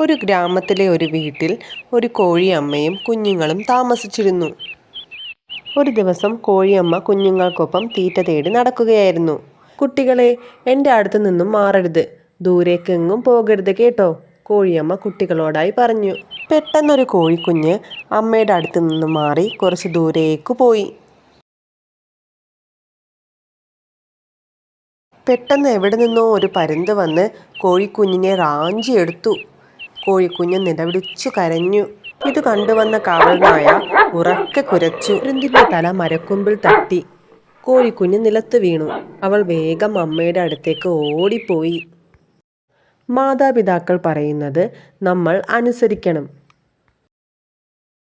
ഒരു ഗ്രാമത്തിലെ ഒരു വീട്ടിൽ ഒരു കോഴിയമ്മയും കുഞ്ഞുങ്ങളും താമസിച്ചിരുന്നു. ഒരു ദിവസം കോഴിയമ്മ കുഞ്ഞുങ്ങൾക്കൊപ്പം തീറ്റ തേടി നടക്കുകയായിരുന്നു. "കുട്ടികളെ, എൻ്റെ അടുത്ത് നിന്നും മാറരുത്, ദൂരേക്കെങ്ങും പോകരുത് കേട്ടോ," കോഴിയമ്മ കുട്ടികളോടായി പറഞ്ഞു. പെട്ടെന്നൊരു കോഴിക്കുഞ്ഞ് അമ്മയുടെ അടുത്ത് നിന്നും മാറി കുറച്ച് ദൂരേക്ക് പോയി. പെട്ടെന്ന് എവിടെ നിന്നോ ഒരു പരുന്ത് വന്ന് കോഴിക്കുഞ്ഞിനെ റാഞ്ചിയെടുത്തു. കോഴിക്കുഞ്ഞ് നിലവിളിച്ചു കരഞ്ഞു. ഇത് കണ്ടുവന്ന കാവൽ നായ ഉറക്കെ കുരച്ചു. പരുന്തിന്റെ തല മരക്കൊമ്പിൽ തട്ടി. കോഴിക്കുഞ്ഞ് നിലത്ത് വീണു. അവൾ വേഗം അമ്മയുടെ അടുത്തേക്ക് ഓടിപ്പോയി. മാതാപിതാക്കൾ പറയുന്നത് നമ്മൾ അനുസരിക്കണം.